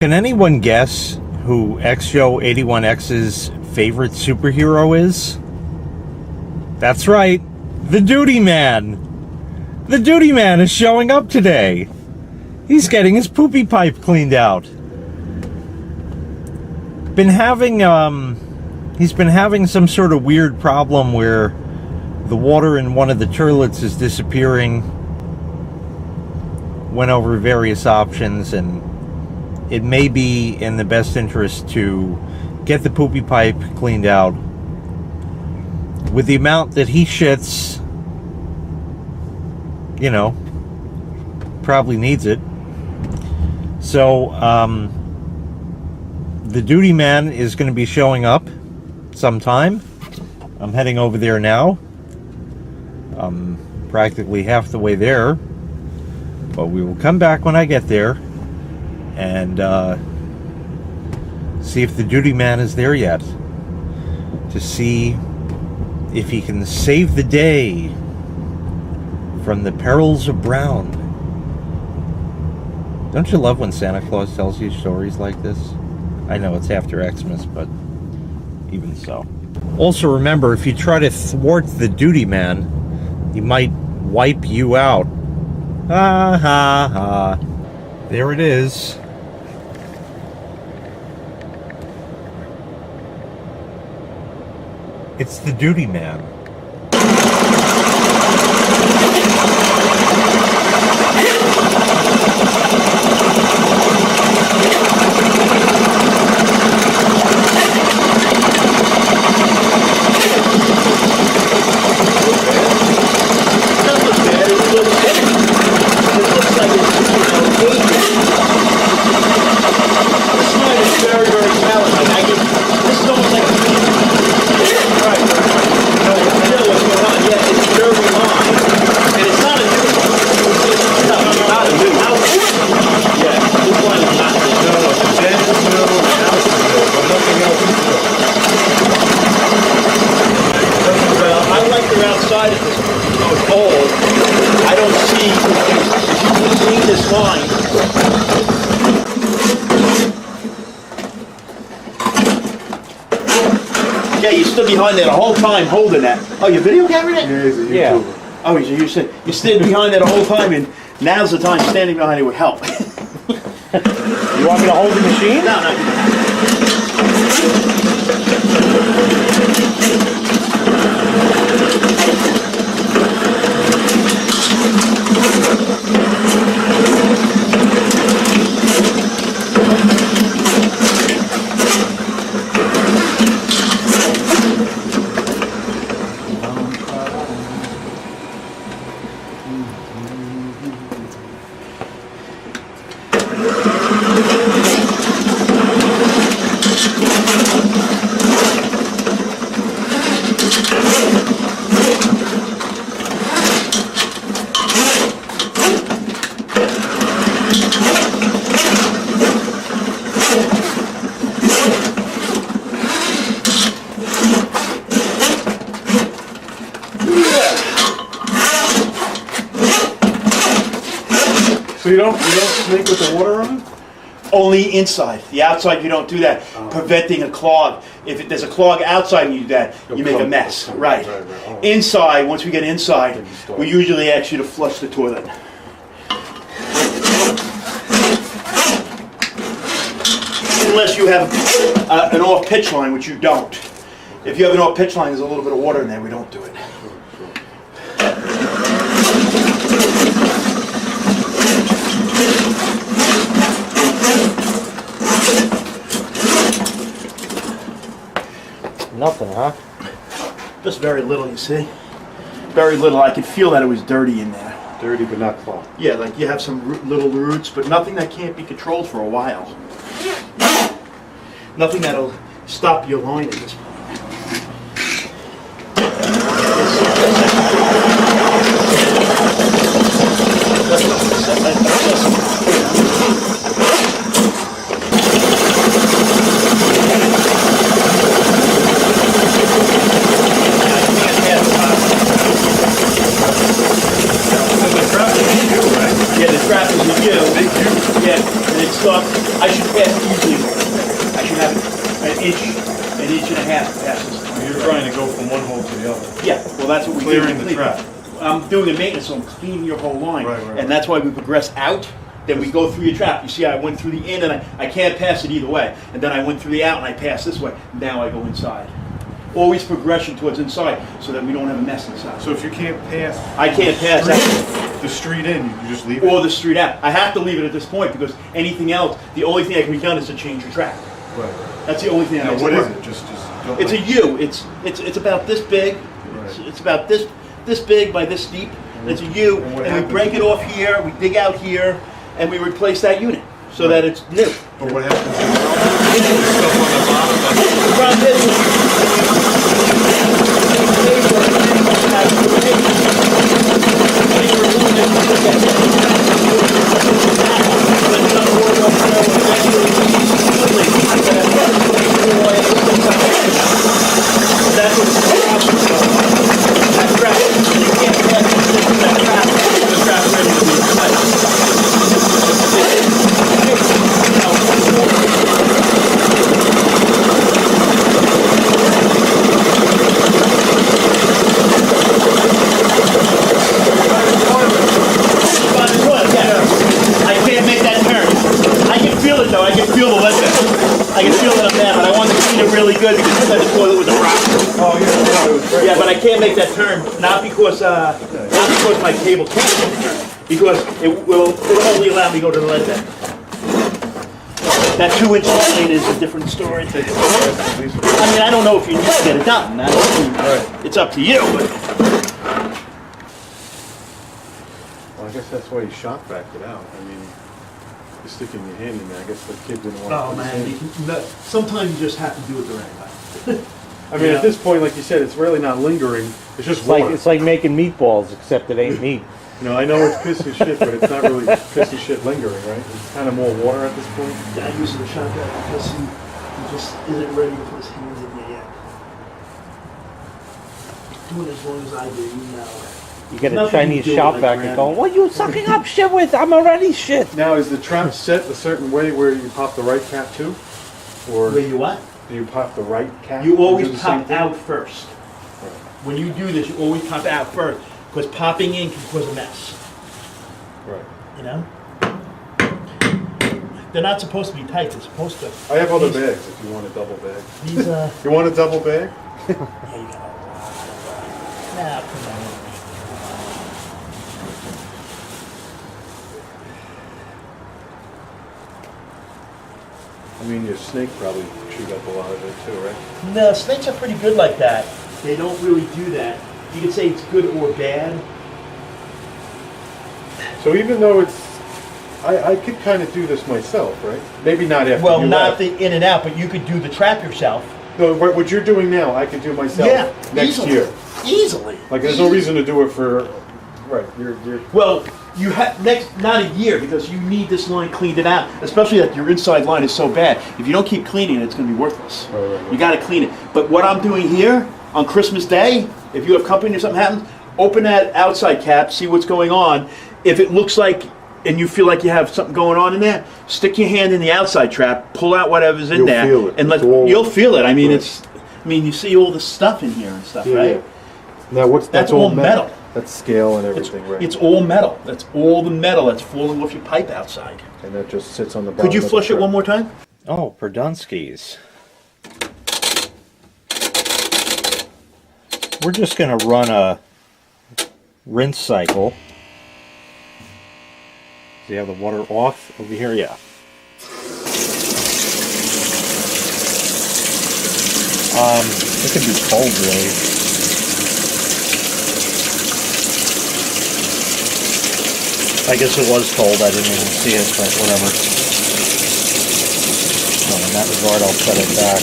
Can anyone guess who xjoe81x's favorite superhero is? That's right, the Doodyman. The Doodyman is showing up today. He's getting his poopy pipe cleaned out. He's been having some sort of weird problem where the water in one of the toilets is disappearing. Went over various options, and it may be in the best interest to get the poopy pipe cleaned out. With the amount that he shits, you know, probably needs it. So, the Doodyman is going to be showing up sometime. I'm heading over there now. I'm practically half the way there. But we will come back when I get there and see if the Doodyman is there yet. To see if he can save the day from the perils of Brown. Don't you love when Santa Claus tells you stories like this? I know it's after Xmas, but even so. Also remember, if you try to thwart the Doodyman, he might wipe you out. Ha ha ha. There it is. It's the Doodyman. Yeah, you stood behind there the whole time holding that. Oh, your video camera that? Yeah, he's a YouTuber. Yeah. Oh, you stood behind there the whole time, and now's the time standing behind it would help. You want me to hold the machine? No, no. So you don't snake with the water on? Only inside. The outside, you don't do that. Preventing a clog. If there's a clog outside and you do that, you make a mess. Right. Oh. Inside, once we get inside, we usually ask you to flush the toilet. Unless you have an off pitch line, which you don't. If you have an off pitch line, there's a little bit of water in there, we don't do it. Nothing, huh? Just very little, you see? Very little. I could feel that it was dirty in there. Dirty but not clogged. Yeah, like you have some little roots, but nothing that can't be controlled for a while. Nothing that'll stop your line at this point. Yeah, the trap is with you. Yeah, and it's I should pass easily, I should have an inch and a half past this. You're trying to go from one hole to the other. Yeah, well, that's what we do. Clearing the trap. I'm doing a maintenance, so I'm cleaning your whole line. Right, right, and that's why we progress out. Then we go through your trap. You see, I went through the in, and I can't pass it either way. And then I went through the out, and I pass this way. Now I go inside. Always progression towards inside, so that we don't have a mess inside. So if you can't pass... I can't pass out. The street in, you just leave it? Or the street out. I have to leave it at this point, because anything else, the only thing that can be done is to change your trap. Right. That's the only thing that Now, makes what it is work. it? Just It's a U. It's about this big. Right. It's about this big by this deep. And it's a U, And what and we happens? break it off here. We dig out here, and we replace that unit so that it's new. But what happens is there's stuff on the bottom The problem is, that's what the problem is. That trap, you can't pass that trap. The trap's ready to be I can't make that turn. I can feel it though. I can feel the lead there. I can feel it up there, but I want to clean it really good because I said the toilet was a rock. Oh, yeah, no, it was great. Yeah, but I can't make that turn. Not because my cable can't make the turn. Because it'll only allow me to go to the lead there. That 2-inch line is a different story. I mean, I don't know if you need to get it done. It's up to you. But Well, I guess that's why you shop backed it out. I mean, you're sticking your hand in there. I guess the kid didn't want to oh put his man, hand. sometimes you just have to do it the right way. I mean, at this point, like you said, it's really not lingering. It's just water. It's like making meatballs, except it ain't meat. No, I know it's piss and shit, but it's not really piss and shit lingering, right? It's kind of more water at this point. Yeah, I use the shotgun because he just isn't ready to put his hands in there yet. Doing as long as I do, you know. You get a Nothing Chinese you do shop like back and granny. go, what are you sucking up shit with? I'm already shit. Now, is the trap set a certain way where you pop the right cap too? Or Where you what? do you pop the right cap? You and always do the same pop thing? out first. When you do this, you always pop out first because popping in can cause a mess. Right. You know? They're not supposed to be tight. They're supposed to. I have other these- bags if you want a double bag. These You want a double bag? yeah, you got a lot of Now, come on. I mean, your snake probably chewed up a lot of it too, right? No, snakes are pretty good like that. They don't really do that. You could say it's good or bad. So even though it's, I could kind of do this myself, right? Maybe not after Well, you not left. the in and out, but you could do the trap yourself. No, what you're doing now, I could do myself next easily. year. Easily. Like, there's no reason to do it for, right, you're, Well, you have not a year because you need this line cleaned it out. Especially that your inside line is so bad. If you don't keep cleaning it, it's going to be worthless. Right. You got to clean it. But what I'm doing here on Christmas Day, if you have company or something happens, open that outside cap, see what's going on. If it looks like, and you feel like you have something going on in there, stick your hand in the outside trap, pull out whatever's in You'll there, feel it. and It's all- you'll feel it. I mean, Right. you see all the stuff in here and stuff, right? Now, That's all metal. That's scale and It's, everything, right? it's all metal. That's all the metal that's falling off your pipe outside. And that just sits on the bottom. Could you of the flush it trap. one more time? Oh, Perdunskis. We're just going to run a rinse cycle. Do you have the water off over here? Yeah. It could be cold, really. I guess it was cold. I didn't even see it, but whatever. So in that regard, I'll set it back.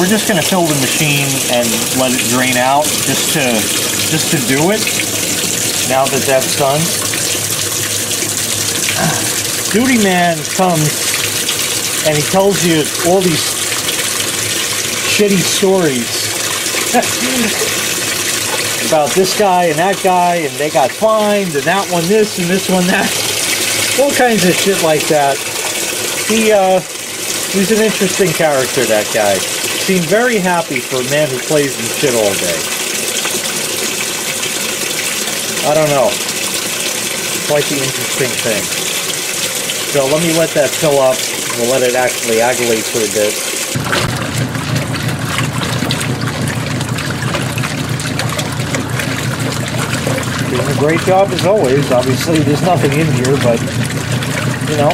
We're just going to fill the machine and let it drain out just to do it. Now that that's done, Doodyman comes and he tells you all these shitty stories about this guy and that guy, and they got fined, and that one this and this one that. All kinds of shit like that. He's an interesting character, that guy. Seemed very happy for a man who plays in shit all day. I don't know. Quite the interesting thing. So let me let that fill up. We'll let it actually agglate for a bit. Doing a great job as always. Obviously there's nothing in here, but you know,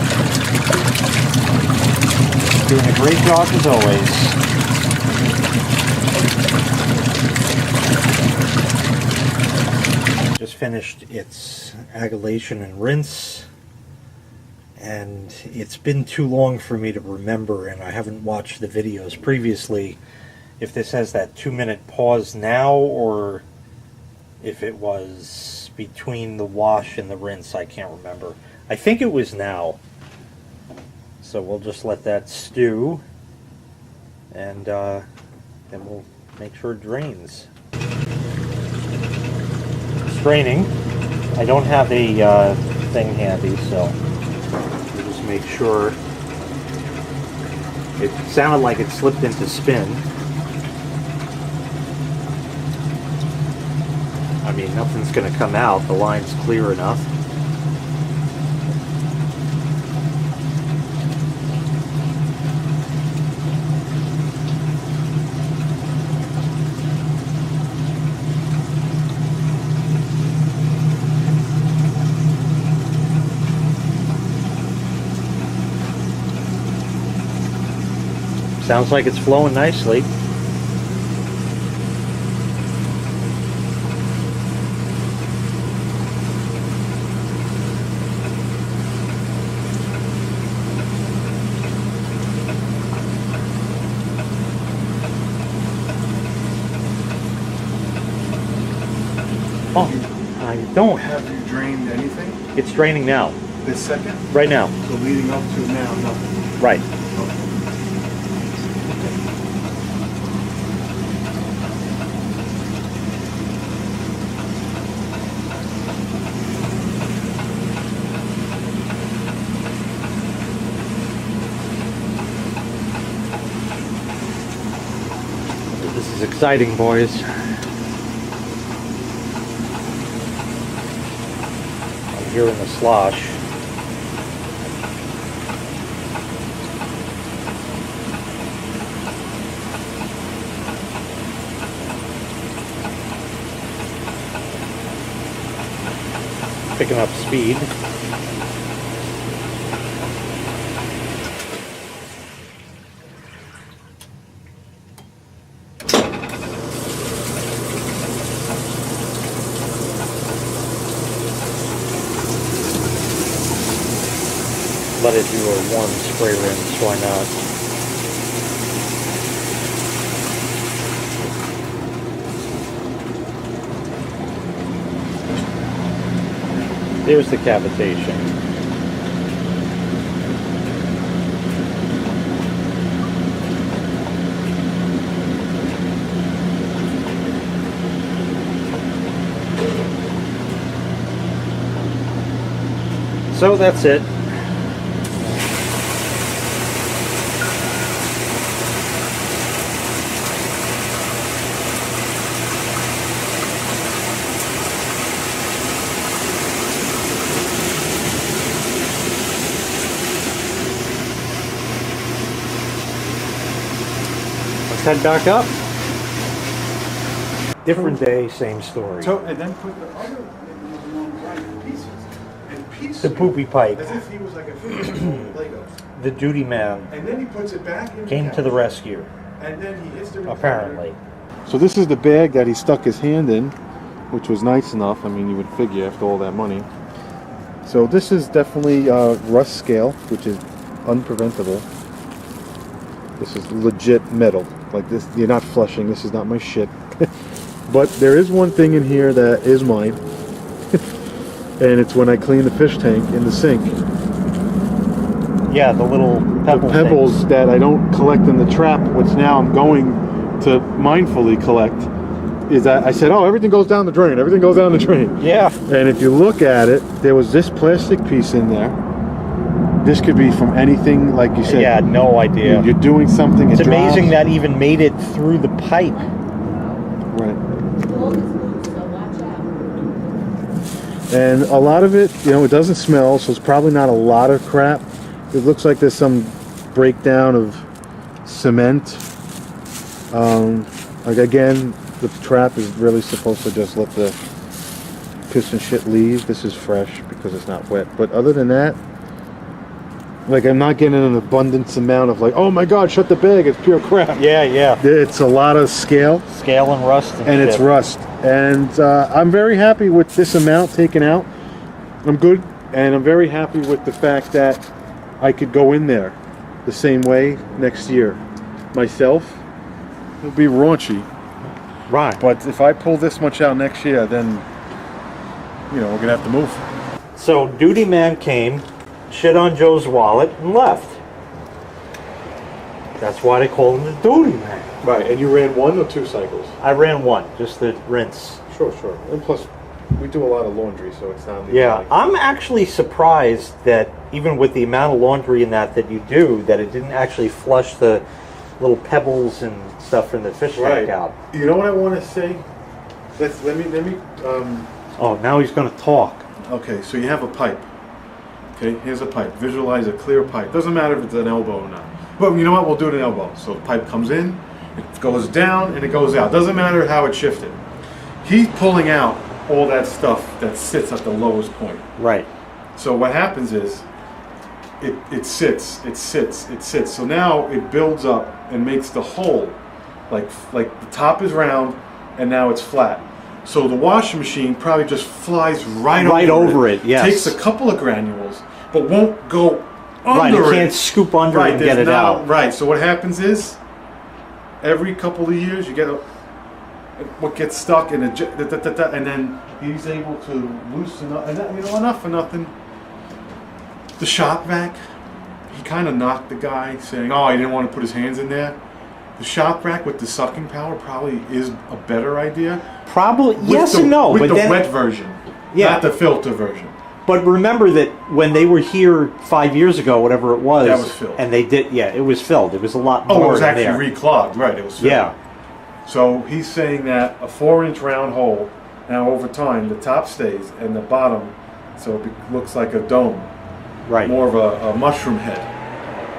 doing a great job as always. Just finished its agglation and rinse, and it's been too long for me to remember, and I haven't watched the videos previously if this has that 2-minute pause now or if it was between the wash and the rinse. I can't remember. I think it was now. So we'll just let that stew, and then we'll make sure it drains. It's draining. I don't have a thing handy, so we'll just make sure. It sounded like it slipped into spin. I mean, nothing's going to come out. The line's clear enough. Sounds like it's flowing nicely. Oh, I don't. Have you drained anything It's draining now. this second? Right now. So leading up to now, nothing. Right. This is exciting, boys. I'm hearing the slosh. Picking up speed. Let it do a one spray rinse, why not? There's the cavitation. So that's it. Head back up. Different day, same story. So, and then put the other right pieces. And pieces. The poopy pipe. As if he was like a 50-year-old Legos. The Doodyman And then he puts it back in. came to the rescue, And then he hits the apparently. So this is the bag that he stuck his hand in, which was nice enough. I mean, you would figure after all that money. So this is definitely rust scale, which is unpreventable. This is legit metal. Like this, you're not flushing. This is not my shit. But there is one thing in here that is mine. And it's when I clean the fish tank in the sink. Yeah, the little pebble Pebbles things. that I don't collect in the trap, which now I'm going to mindfully collect, is that I said, oh, everything goes down the drain. Everything goes down the drain. Yeah. And if you look at it, there was this plastic piece in there. This could be from anything, like you said. Yeah, no idea. You're doing something. It's amazing that even made it through the pipe. Right. And a lot of it, you know, it doesn't smell, so it's probably not a lot of crap. It looks like there's some breakdown of cement. Like again, the trap is really supposed to just let the piss and shit leave. This is fresh because it's not wet. But other than that, like I'm not getting an abundance amount of like, oh my god, shut the bag, it's pure crap. Yeah. It's a lot of scale. Scale and rust. And it's rust. And I'm very happy with this amount taken out. I'm good. And I'm very happy with the fact that I could go in there the same way next year myself. It'll be raunchy. Right. But if I pull this much out next year, then, you know, we're going to have to move. So Doodyman came, shit on Joe's wallet, and left. That's why they call him the Doodyman. Right. And you ran 1 or 2 cycles? I ran 1, just the rinse. Sure. And plus, we do a lot of laundry, so it's not... Yeah, like... I'm actually surprised that even with the amount of laundry in that you do, that it didn't actually flush the little pebbles and stuff from the fish tank out. You know what I want to say? Let me. Oh, now he's going to talk. Okay, so you have a pipe. Okay, here's a pipe. Visualize a clear pipe. Doesn't matter if it's an elbow or not. But you know what? We'll do it an elbow. So the pipe comes in, it goes down, and it goes out. Doesn't matter how it shifted. He's pulling out all that stuff that sits at the lowest point. Right. So what happens is, it sits. So now it builds up and makes the hole, like the top is round, and now it's flat. So the washing machine probably just flies right over it. Yes. Takes a couple of granules, but won't go under right, it. It can't scoop under it and get it out. Right. So what happens is, every couple of years you get what gets stuck in and then he's able to loosen up. And that, you know, enough for nothing. The shop vac, he kind of knocked the guy, saying, "Oh, he didn't want to put his hands in there." The shop vac with the sucking power probably is a better idea. Probably, yes and no. With but the then, wet version, not the filter version. But remember that when they were here 5 years ago, whatever it was, that was filled. And they did, it was filled. It was a lot more. Oh, it was in actually reclogged, right? It was filled. Yeah. So he's saying that a 4-inch round hole. Now over time, the top stays and the bottom, so it looks like a dome. Right. More of a mushroom head.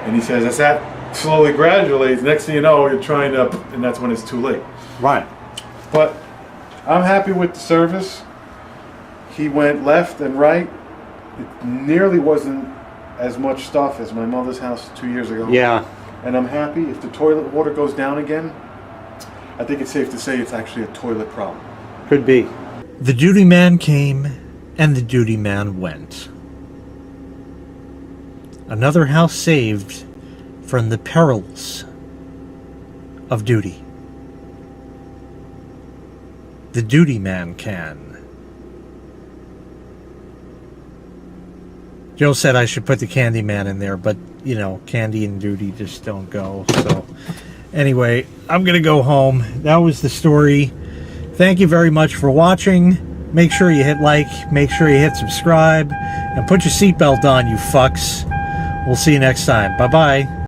And he says, as that slowly graduates, next thing you know, you're trying to, and that's when it's too late. Right. But I'm happy with the service. He went left and right. It nearly wasn't as much stuff as my mother's house 2 years ago. Yeah. And I'm happy. If the toilet water goes down again, I think it's safe to say it's actually a toilet problem. Could be. The Doodyman came and the Doodyman went. Another house saved from the perils of duty. The Doodyman can. Joe said I should put the Candyman in there, but, you know, candy and duty just don't go. So, anyway, I'm going to go home. That was the story. Thank you very much for watching. Make sure you hit like, make sure you hit subscribe, and put your seatbelt on, you fucks. We'll see you next time. Bye-bye.